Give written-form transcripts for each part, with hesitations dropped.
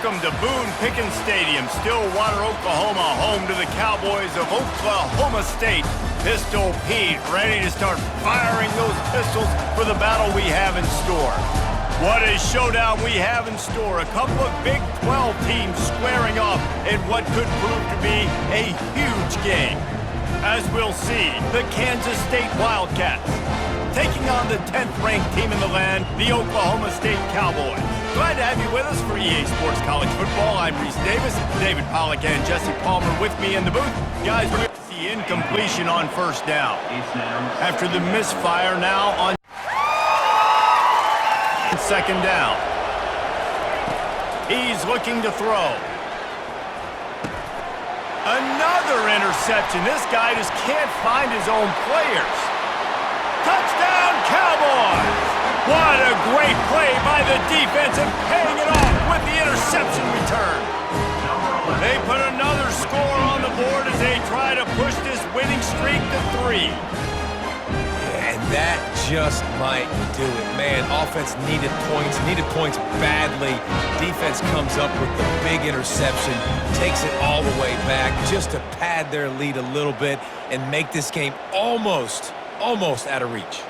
Welcome to Boone Pickens Stadium, Stillwater, Oklahoma, home to the Cowboys of Oklahoma State. Pistol Pete ready to start firing those pistols for the battle we have in store. What a showdown we have in store. A couple of Big 12 teams squaring off in what could prove to be a huge game. As we'll see, the Kansas State Wildcats taking on the 10th-ranked team in the land, the Oklahoma State Cowboys. Glad to have you with us for EA Sports College Football. I'm Reese Davis, David Pollack and Jesse Palmer with me in the booth. Guys, we're going to see incompletion on first down. After the misfire now on second down. He's looking to throw. Another interception. This guy just can't find his own players. Touchdown, Cowboys! What a great play by the defense and paying it off with the interception return. They put another score on the board as they try to push this winning streak to 3. And that just might do it. Man, offense needed points badly. Defense comes up with the big interception, takes it all the way back just to pad their lead a little bit and make this game almost out of reach.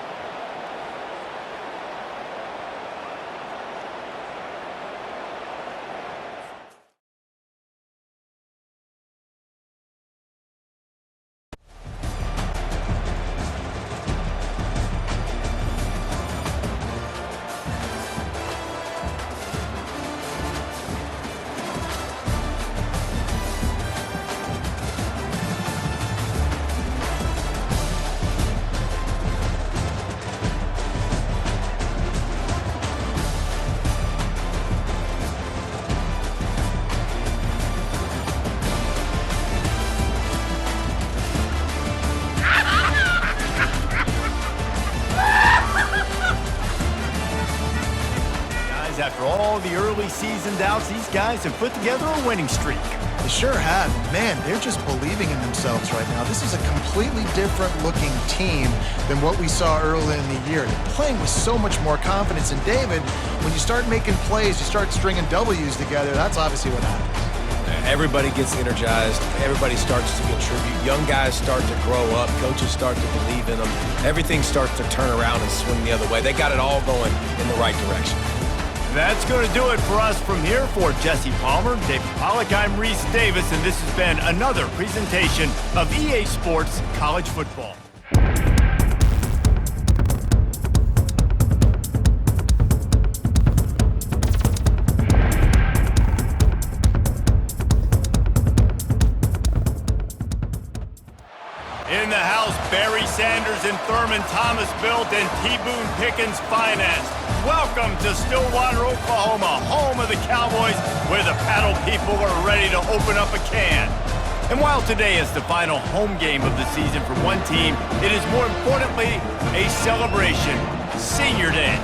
After all the early season doubts, these guys have put together a winning streak. They sure have. Man, they're just believing in themselves right now. This is a completely different looking team than what we saw early in the year. They're playing with so much more confidence. And David, when you start making plays, you start stringing W's together, that's obviously what happens. Everybody gets energized. Everybody starts to contribute. Young guys start to grow up. Coaches start to believe in them. Everything starts to turn around and swing the other way. They got it all going in the right direction. That's going to do it for us from here. For Jesse Palmer, David Pollack, I'm Reese Davis, and this has been another presentation of EA Sports College Football. In the house, Barry Sanders and Thurman Thomas built and T. Boone Pickens financed. Welcome to Stillwater, Oklahoma, home of the Cowboys, where the paddle people are ready to open up a can. And while today is the final home game of the season for one team, it is more importantly a celebration, Senior Day,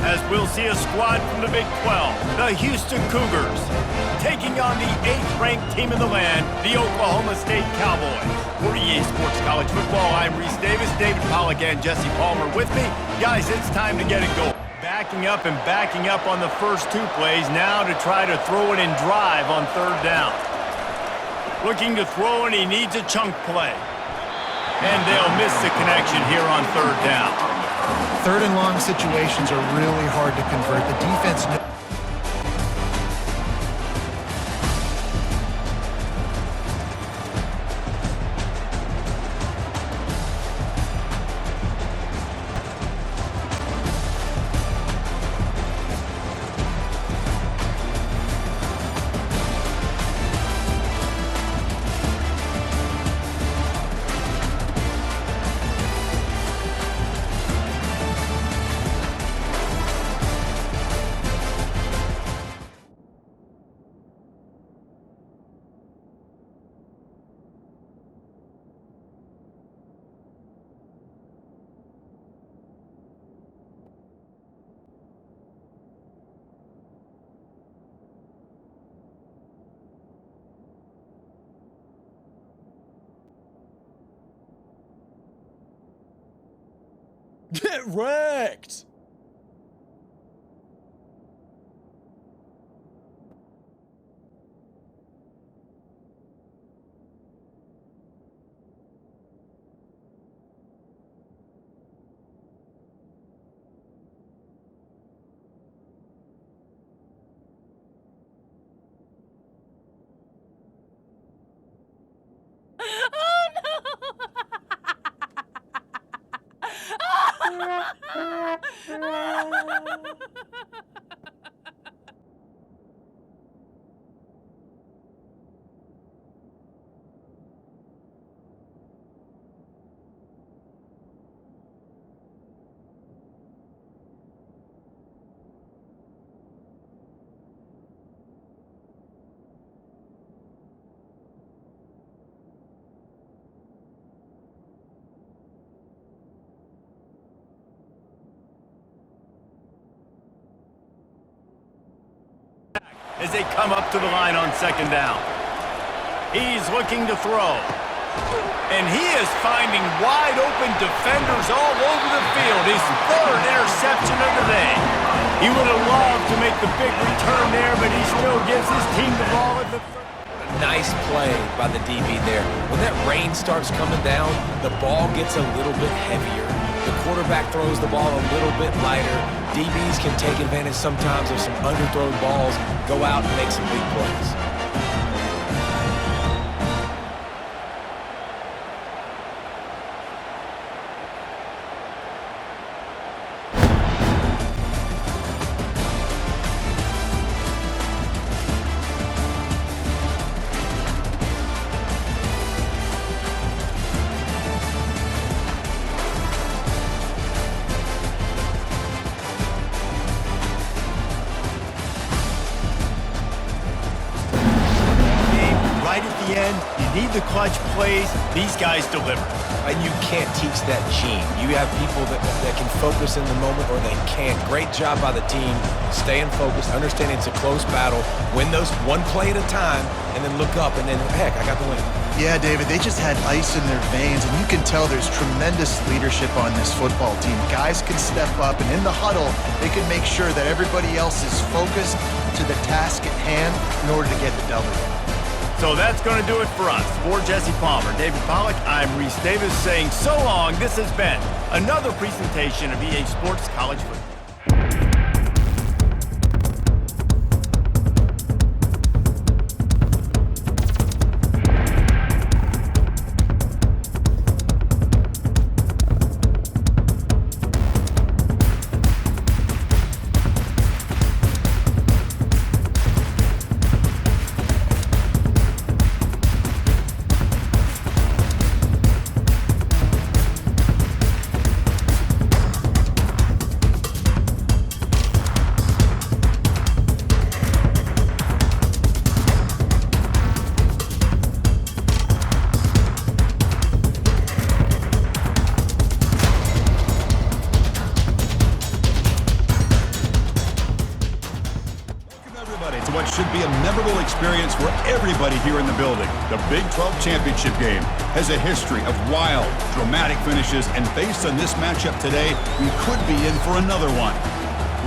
as we'll see a squad from the Big 12, the Houston Cougars, taking on the 8th-ranked team in the land, the Oklahoma State Cowboys. For EA Sports College Football, I'm Reese Davis, David Pollack and Jesse Palmer with me. Guys, it's time to get it going. Backing up on the first 2 plays now to try to throw it in drive on third down. Looking to throw, and he needs a chunk play. And they'll miss the connection here on third down. Third and long situations are really hard to convert. The defense... Get wrecked! as they come up to the line on second down. He's looking to throw. And he is finding wide open defenders all over the field. His third interception of the day. He would have loved to make the big return there, but he still gives his team the ball at the Nice play by the DB there. When that rain starts coming down, the ball gets a little bit heavier. The quarterback throws the ball a little bit lighter. DBs can take advantage sometimes of some underthrown balls, go out and make some big plays. You need the clutch plays. These guys deliver. And you can't teach that gene. You have people that can focus in the moment or they can't. Great job by the team, staying focused, understanding it's a close battle, win those one play at a time, and then look up and then, heck, I got the win. Yeah, David, they just had ice in their veins, and you can tell there's tremendous leadership on this football team. Guys can step up, and in the huddle, they can make sure that everybody else is focused to the task at hand in order to get the W. So that's going to do it for us. For Jesse Palmer, David Pollack, I'm Reese Davis saying so long. This has been another presentation of EA Sports College Football. What should be a memorable experience for everybody here in the building. The Big 12 Championship game has a history of wild, dramatic finishes, and based on this matchup today, we could be in for another one.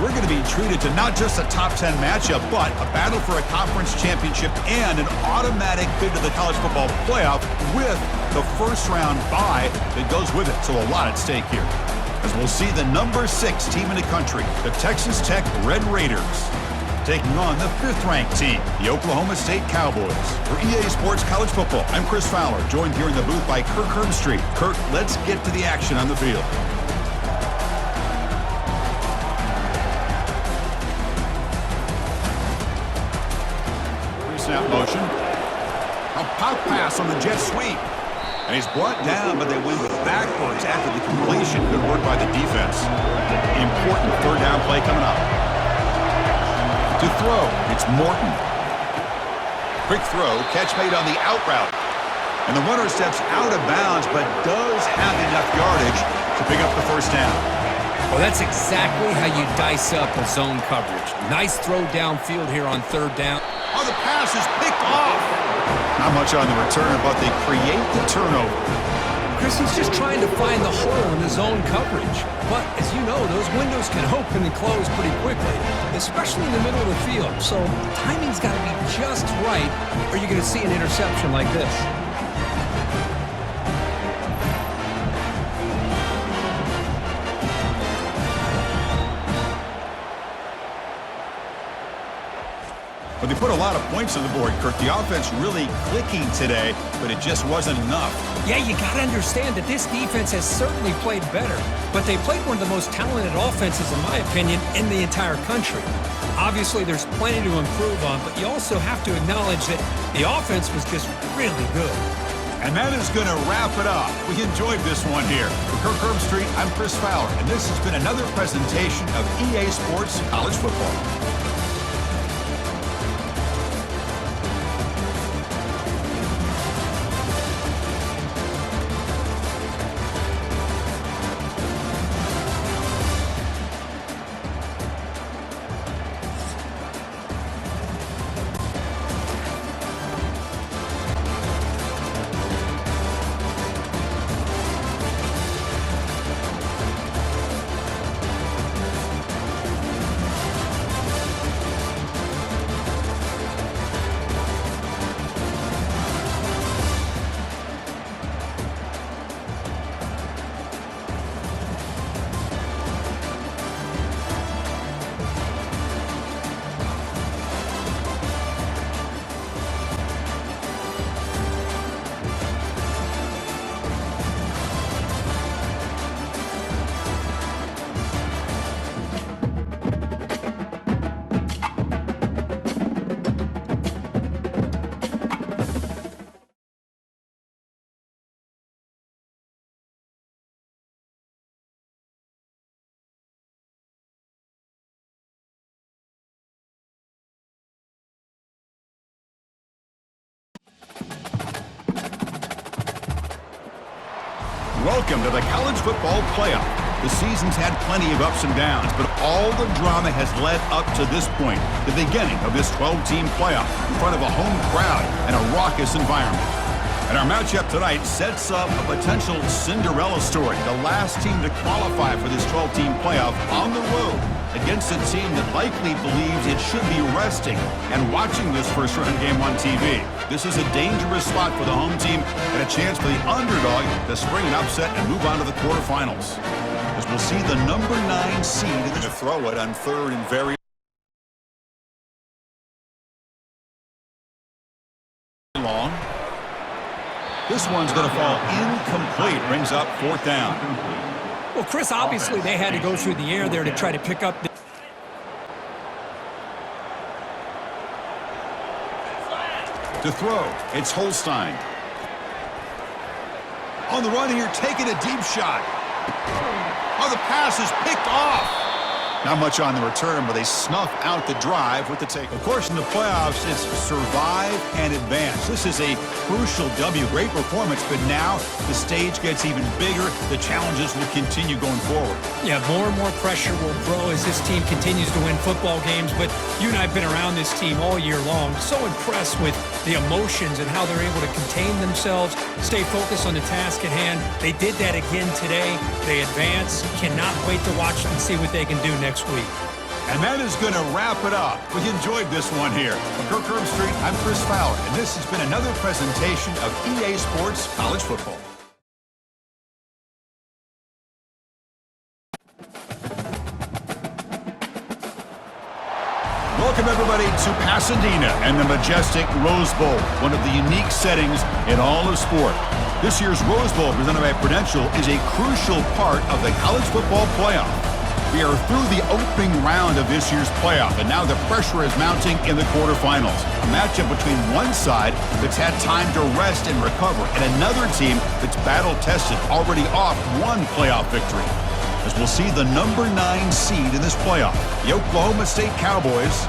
We're going to be treated to not just a top 10 matchup, but a battle for a conference championship and an automatic bid to the college football playoff with the first round bye that goes with it. So a lot at stake here. As we'll see the number 6 team in the country, the Texas Tech Red Raiders, taking on the 5th-ranked team, the Oklahoma State Cowboys. For EA Sports College Football, I'm Chris Fowler, joined here in the booth by Kirk Herbstreit. Kirk, let's get to the action on the field. Pre-snap motion. A pop pass on the jet sweep. And he's brought down, but they win backwards after the completion. Good work by the defense. Important third down play coming up. To throw, it's Morton. Quick throw, catch made on the out route. And the runner steps out of bounds, but does have enough yardage to pick up the first down. Well, that's exactly how you dice up a zone coverage. Nice throw downfield here on third down. Oh, the pass is picked off. Not much on the return, but they create the turnover. Chris, he's just trying to find the hole in the zone coverage. But, as you know, those windows can open and close pretty quickly, especially in the middle of the field. So, the timing's got to be just right, or you're going to see an interception like this. But they put a lot of points on the board, Kirk. The offense really clicking today, but it just wasn't enough. Yeah, you got to understand that this defense has certainly played better, but they played one of the most talented offenses, in my opinion, in the entire country. Obviously, there's plenty to improve on, but you also have to acknowledge that the offense was just really good. And that is going to wrap it up. We enjoyed this one here. For Kirk Herbstreit, I'm Chris Fowler, and this has been another presentation of EA Sports College Football. Welcome to the college football playoff. The season's had plenty of ups and downs, but all the drama has led up to this point, the beginning of this 12-team playoff in front of a home crowd and a raucous environment. And our matchup tonight sets up a potential Cinderella story, the last team to qualify for this 12-team playoff on the road against a team that likely believes it should be resting and watching this first-round game on TV. This is a dangerous spot for the home team and a chance for the underdog to spring an upset and move on to the quarterfinals. As we'll see the number 9 seed in the throw it on third and very long. This one's going to fall incomplete. Brings up fourth down. Well, Chris, obviously they had to go through the air there to try to pick up the... To throw, it's Holstein. On the run here, taking a deep shot. Oh, the pass is picked off. Not much on the return, but they snuff out the drive with the take. Of course, in the playoffs, it's survive and advance. This is a crucial W. Great performance, but now the stage gets even bigger. The challenges will continue going forward. Yeah, more and more pressure will grow as this team continues to win football games, but you and I have been around this team all year long. So impressed with the emotions and how they're able to contain themselves, stay focused on the task at hand. They did that again today. They advance. Cannot wait to watch and see what they can do next week. And that is going to wrap it up. We enjoyed this one here. From Kirk Street, I'm Chris Fowler, and this has been another presentation of EA Sports College Football. Welcome, everybody, to Pasadena and the majestic Rose Bowl, one of the unique settings in all of sport. This year's Rose Bowl, presented by Prudential, is a crucial part of the college football playoff. We are through the opening round of this year's playoff, and now the pressure is mounting in the quarterfinals. A matchup between one side that's had time to rest and recover, and another team that's battle-tested, already off one playoff victory. As we'll see the number 9 seed in this playoff, the Oklahoma State Cowboys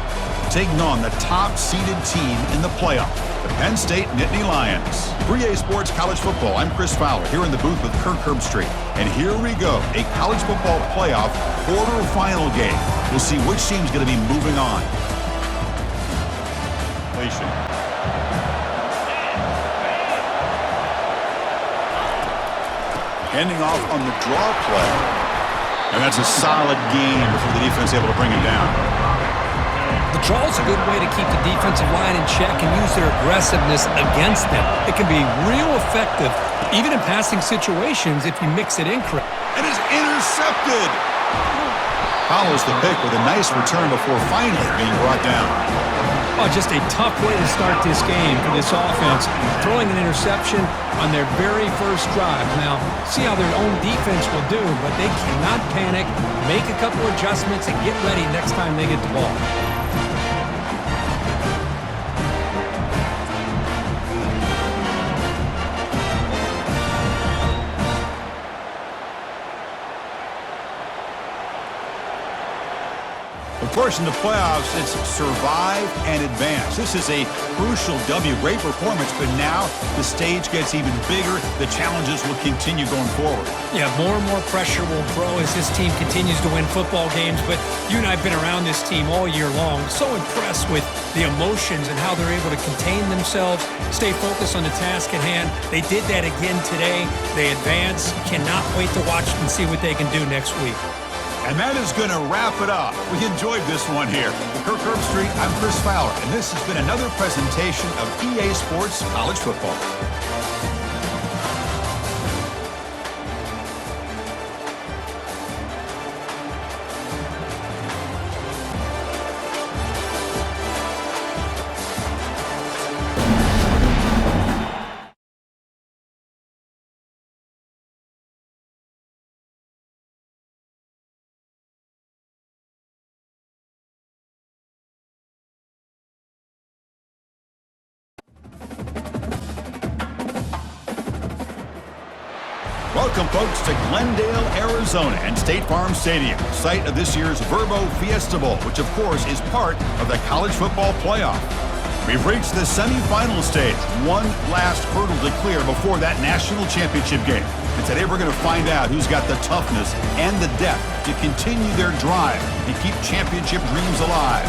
taking on the top-seeded team in the playoff, the Penn State Nittany Lions. For EA Sports College Football, I'm Chris Fowler, here in the booth with Kirk Herbstreit. And here we go, a college football playoff quarterfinal game. We'll see which team's going to be moving on. Handing off on the draw play. And that's a solid game before the defense able to bring him down. The draw is a good way to keep the defensive line in check and use their aggressiveness against them. It can be real effective, even in passing situations, if you mix it in correctly. And is intercepted. Follows the pick with a nice return before finally being brought down. Oh, just a tough way to start this game for this offense, throwing an interception on their very first drive. Now, see how their own defense will do, but they cannot panic, make a couple adjustments, and get ready next time they get the ball. Of course, in the playoffs, it's survive and advance. This is a crucial W. Great performance, but now the stage gets even bigger. The challenges will continue going forward. Yeah, more and more pressure will grow as this team continues to win football games, but you and I have been around this team all year long. So impressed with the emotions and how they're able to contain themselves, stay focused on the task at hand. They did that again today. They advance. Cannot wait to watch and see what they can do next week. And that is going to wrap it up. We enjoyed this one here. For Kirk Herbstreit, I'm Chris Fowler, and this has been another presentation of EA Sports College Football. Welcome, folks, to Glendale, Arizona and State Farm Stadium, site of this year's Verbo Fiesta Bowl, which, of course, is part of the college football playoff. We've reached the semifinal stage. One last hurdle to clear before that national championship game. And today we're going to find out who's got the toughness and the depth to continue their drive and keep championship dreams alive.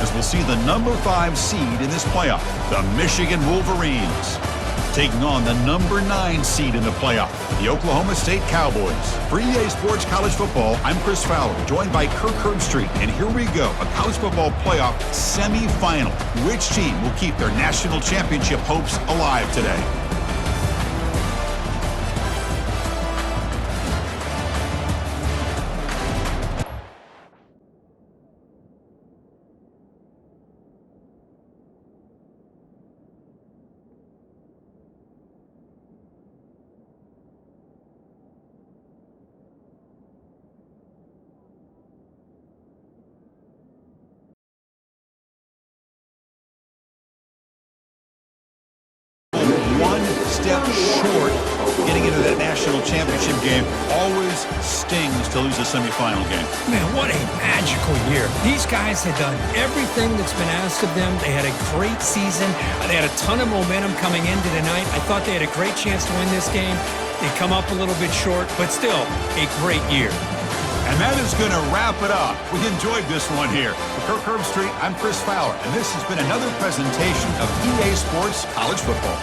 As we'll see the number 5 seed in this playoff, the Michigan Wolverines, taking on the number 9 seed in the playoff, the Oklahoma State Cowboys. For EA Sports College Football, I'm Chris Fowler, joined by Kirk Herbstreit. And here we go, a college football playoff semifinal. Which team will keep their national championship hopes alive today? One step short getting into that national championship game. Always stings to lose a semifinal game. Man, what a magical year. These guys had done everything that's been asked of them. They had a great season. They had a ton of momentum coming into tonight. I thought they had a great chance to win this game. They come up a little bit short, but still a great year. And that is going to wrap it up. We enjoyed this one here. For Kirk Herbstreit, I'm Chris Fowler, and this has been another presentation of EA Sports College Football.